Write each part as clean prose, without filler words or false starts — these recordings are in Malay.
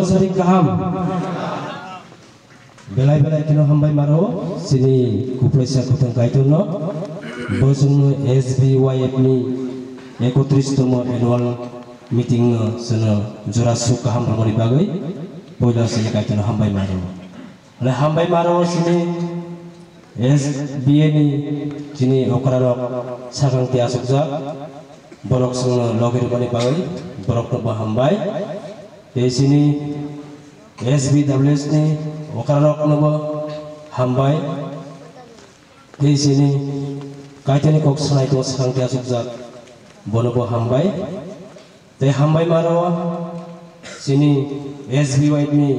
sari kaham belai kino hambai maro sini kuplesa kutang kaituno bosung SBYF ni 31tम annual meeting sana Jurasu kaham ramoni bagai poila sini kaituno hambai maro le hambai maro sini SBA ni sini okraro sakang ti asukja borok sung logir ramoni bagai borok no hambai di sini SBWS ni okarok nobo hambai di sini kaitani kok sanai to sakang ti asukja bonobo hambai te hambai maro sini SBY ni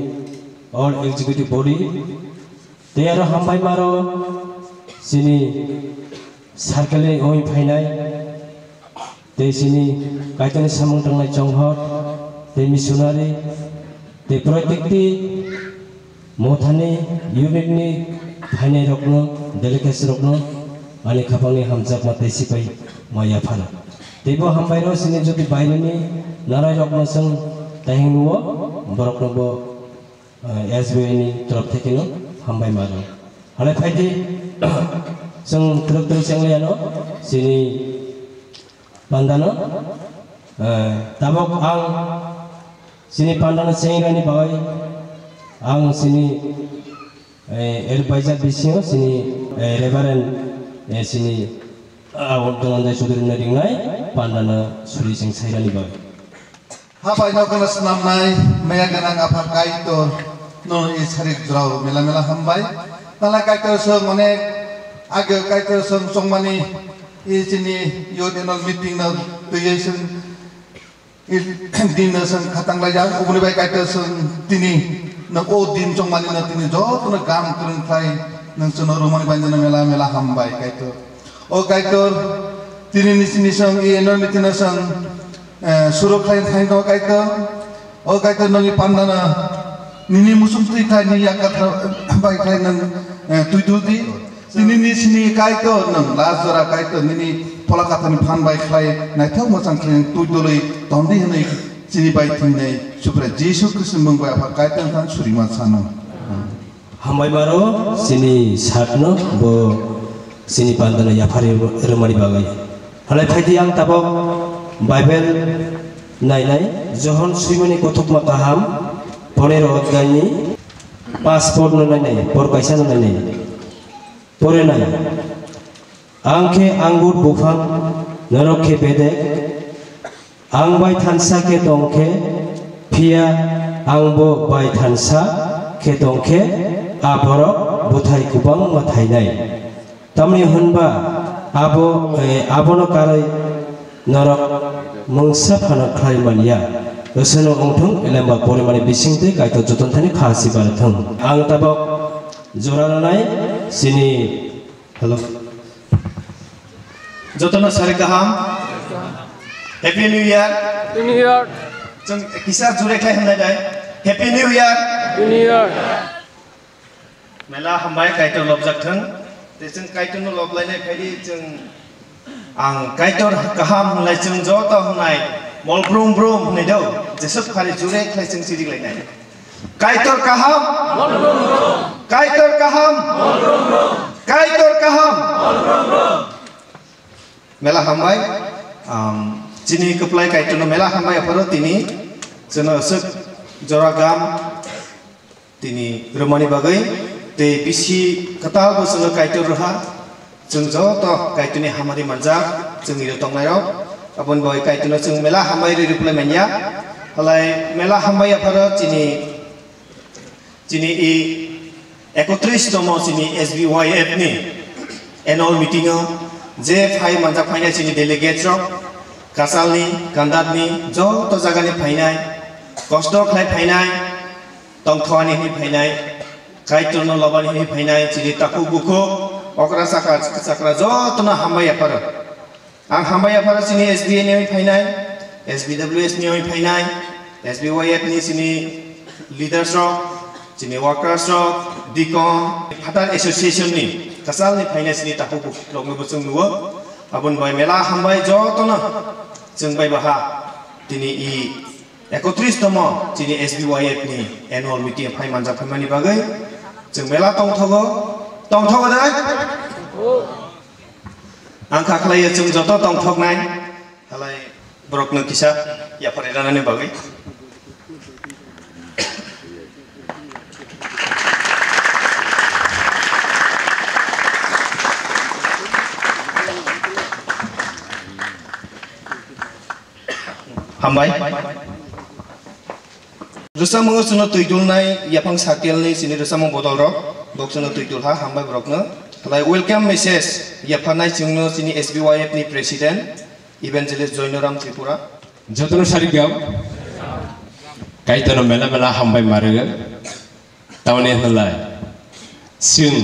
all executive body te aro hambai maro sini sarkale oi phainai te sini kaitani samung tangnai chonghot te missionary te protekti mothani unit ni phainai rokno delegation rokno ani khapangni hamjak mate sipai maya phana tebo hambai ro sini jodi bainani narai rokno sang tahingnuo borokno bo SBI ni तरफ থেকে no hambai maro hale phaidi sang truk sangleano sini pandano tabok ang sini pandana sengrani bagai ang sini advisor bising sini reverend sini awon dai sudri naringai pandana suri sing sairani bagai habai no kana snamnai meya ganang apa kaito no isharik draw mela hambai tala kaito so mone age kaito songmani sini youth annual meeting na tuyesen din na sang khatang layan ubuni bai kaito sang tini na o din songmani na tini jot na gam kurun khai nang sono romani banjana mela hambai kaito o kaito tini ni sini sang annual meeting na sang suroklain khai no kaito o kaito nang pandana nini musum tri khai ni yakat bai khai nang tuidudi sini sini kaito nang lazora kaito nini pola katani phan bai khai naithau mosang khai tuidoloi tondi hne sini bai thinai supra jesu kristus mung bai apa kaito than surima sana hambai maro sini satno bo sini pandana yafari remani bagai halai phaidi ang tabok Bible nailai johon suimani kothok ma kaham 15 adhyayni passport no nainai por kaisa no nainai pore nai angke anggur bufang narokhe bedek angbai thansa ke tongke pia angbo bai thansa ke tongke aborok buthai kubang ma thainai tamni hunba abono karai narok mangsa phana khlai mania osono ongthong elamba pore mane bisingte kaito joton thani khasi barathang ang tabok joranai sini hello jotono sari kaham happy new year jeng kisah jure khai hamnai dai happy new year mela hambai kaito lobjak thang te jeng kaito no loblainai phaidi jeng ang kaitor kaham hulai jeng jota hunai mol brum brum nei do jesuk khari jure khai jeng siri lainai kaitor kaham mol brum brum kaitor kaham mol brum brum kaitor kaham mol brum brum mela hambai jini keplai kaitor no mela hambai aparo tini jono suk joragam tini romani bagai te bisi katal bo jono kaitor raha jeng joto kaituni hamari manjak jeng iro tongnai rok abon boy kaituna jeng mela hambai ri reply manya halai mela hambai aparo jini i 31tम sini SBYF ni annual meeting je phai manjak phainai sini delegates rok kasalni kandatni joto jagani phainai kosto khlai phainai tongthwani hi phainai kaituna lobani hi phainai sini taku buko okra sakra jotona hambai aparo ang hambai aparo sini SBA ni phainai SBWS ni phainai SBYF ni sini leaders rok sini workers rok dikon Fatar association ni kasal ni phainai sini taku rokno bosung nuo abon boy mela hambai jotona jeng bai baha tini i 31 tama chini SBYF ni annual meeting phai manjak phaimani bagai जों मेला tongthogo dai angka khlaiyo जों joto tongthoknai halai borokno kisa yapare ranani bagai hambai Rusamung suno tuidul nai yapang sakel ni sini rusamung botol rok bok suno tuidul ha hambai brokno lai welcome message yapanai jungno sini SBYF ni president evangelist Joinoram Tripura jotono sarigam kaitono mela hambai marga taune halai sing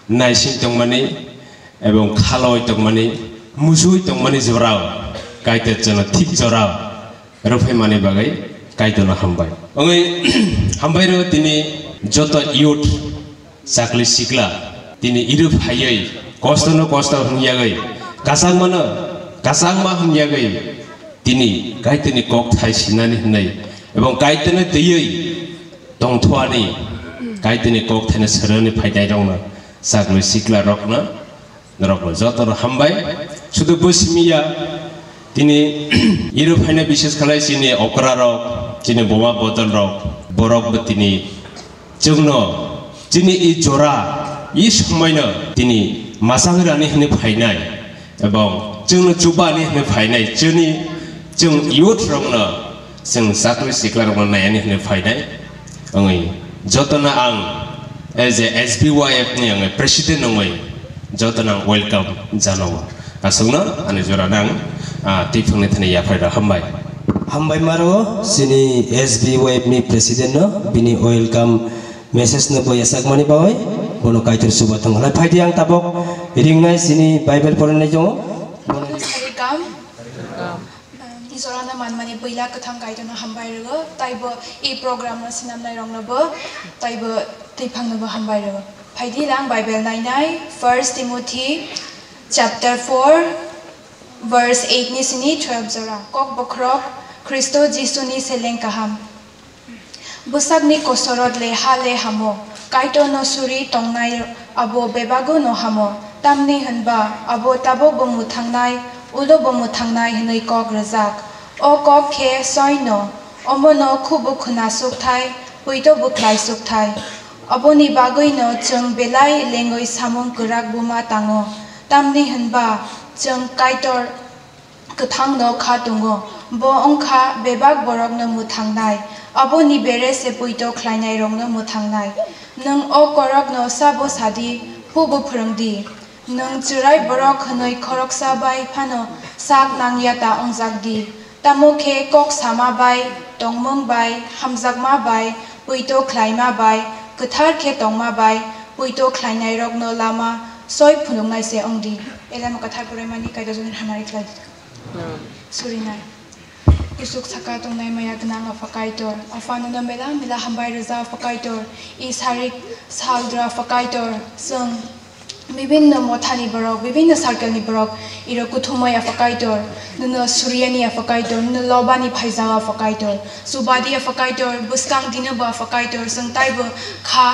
nai sing tongmani ebong khaloi tongmani musui tongmani jorao kaite jono thik jorao rofai mani bagai kaitono hambai ongai hambai ro tini joto youth sakli sikla tini irup hayai kostono kosto hungyagai kasang ma hungyagai tini kaitoni kok thai sinani hnai ebong kaitoni tiyei tongthwani kaitoni kok thane sarani phaidai rongna sakli sikla rokna norokno joto hambai sudu busmiya tini irup haina bises khalai sini okra rok chini boma botol rok borok betini jungno chini I jora I samaino tini masangrani hne phainai ebong jungno chubani hne phainai chini jung youth rokno jung sakli sikla rokno nayani hne phainai ongai jotona ang as a SBYF ni ang president ongai jotona welcome janawa asungna ani jora nang tipung ni thani yaphai hambai hambai maro sini SBYF ni president no bini welcome message no boyasak mani bawai bono kaitur subathang halai phaidi ang tabok ringnai sini bible poranai jongo welcome Izorana manmani boila kathang kaitona hambai rego taibo I program no sinamnai rongno bo taibo tipang no bo hambai rego phaidi lang bible nainai 1 Timothy chapter 4 verse 8 ni sini 12 jora kok bokrok Kristo Jisu ni seleng kaham busak ni kosorot le hale hamo kaito no suri tongnai abo bebago no hamo tamni hanba abo tabo bomu thangnai ulo bomu thangnai hinoi kok rajak o kok khe soino omono khubu khuna suk thai puito buklai suk thai aboni bagoi no chung belai lengoi samung kurak buma tango tamni hanba chung kaitor kathang no kha tungo bo ongkha bebak borok no muthangnai abo ni bere se puito khlainai rong no muthangnai nang o korok no sabo sadi pubu phurungdi nang churai borok khnoi khorok sa bai phano sak nangyata ongjak di tamokhe kok sama bai tongmung bai hamjakma bai puito khlaima bai kathar khe tongma bai puito khlainai rok no lama soi phunungnai se ongdi elama kathar puraimani kaida jon hanari klai surinai Isuk saka tongnai maya gnang afakaitor afano na mela hambai raza afakaitor isarik saldra afakaitor sung bibinna mothani borok bibinna circle ni borok iro kuthumai afakaitor nuno suryani afakaitor nuno lobani phaiza afakaitor subadi afakaitor buskang dinaba afakaitor sung taibo kha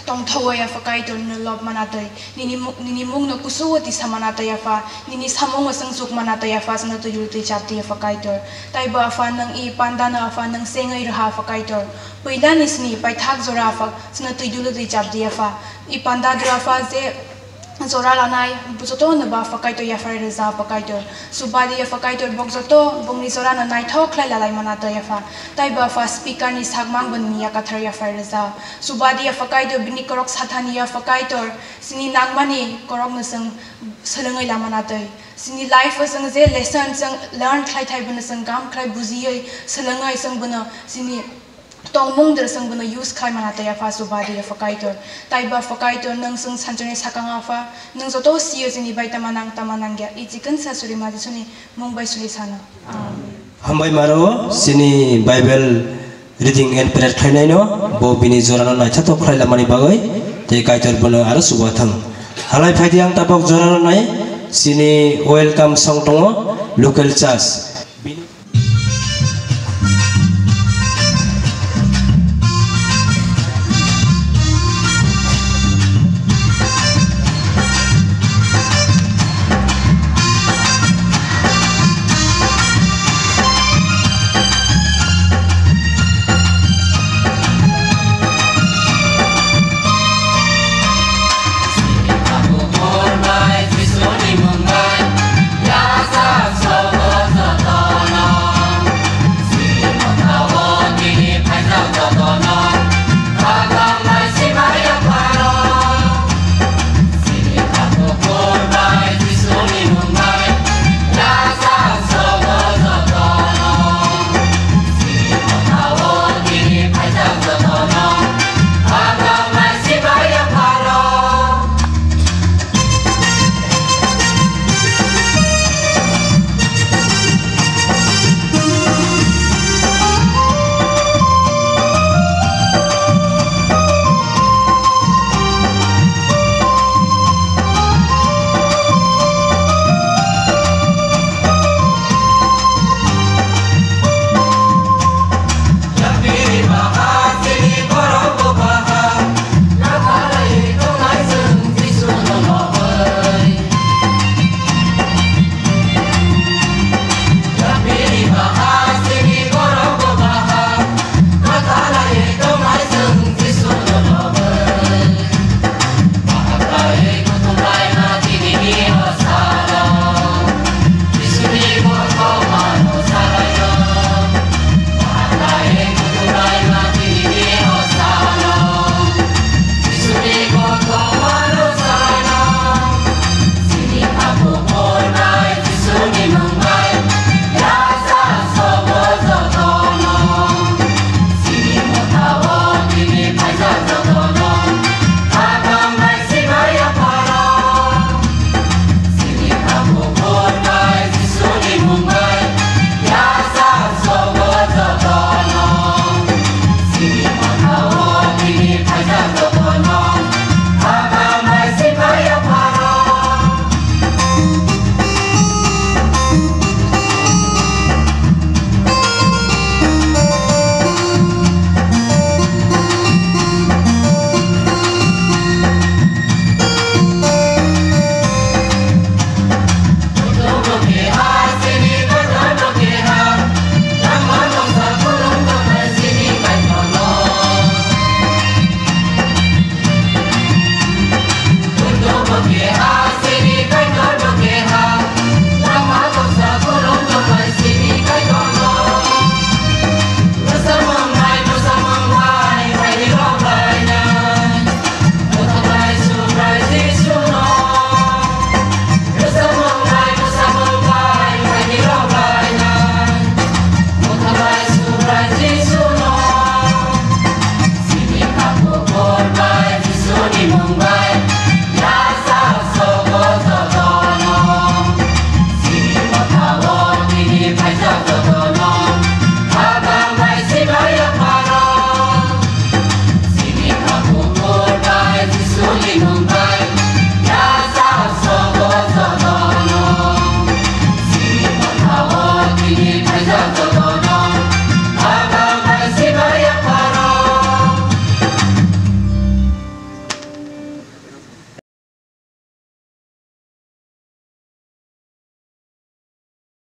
tongthawai afakaitor nuno lob manatai nini mung no kusuwati samanatai afa nini samung sang suk manatai afa sna to yurti chapti afakaitor taibo afa nang I pandana afa nang sengai raha afakaitor poilani sni paithak jora afa sna to yurti chapti afa I panda drafa je zora lanai buzoto na ba afakaitor yafare reza afakaitor subadi afakaitor bokzoto bongni zora na nai thok khlai lalai manata yafa taibo afa speaker ni sagmang ban miya kathar yafare reza subadi afakaitor bini korok sathani afakaitor sini nangmani korok na sang salangai lamanatai sini life sang je lesson sang learn khlai thai ban sang gam khlai buziai salangai sang bana sini tongmung der sang bana use khai manata yafa subadi afakaitor taiba afakaitor nang sang sanjani sakanga afa nang joto siyo jini bai tamanang ya I chicken sa suri ma disuni mumbai suri sana hambai maro sini bible reading and prayer khainai no bo bini jorano nai thatok khlaila mani bagai te kaitor bono aro subathang halai phaidi ang tapok jorano nai sini welcome song tongo local church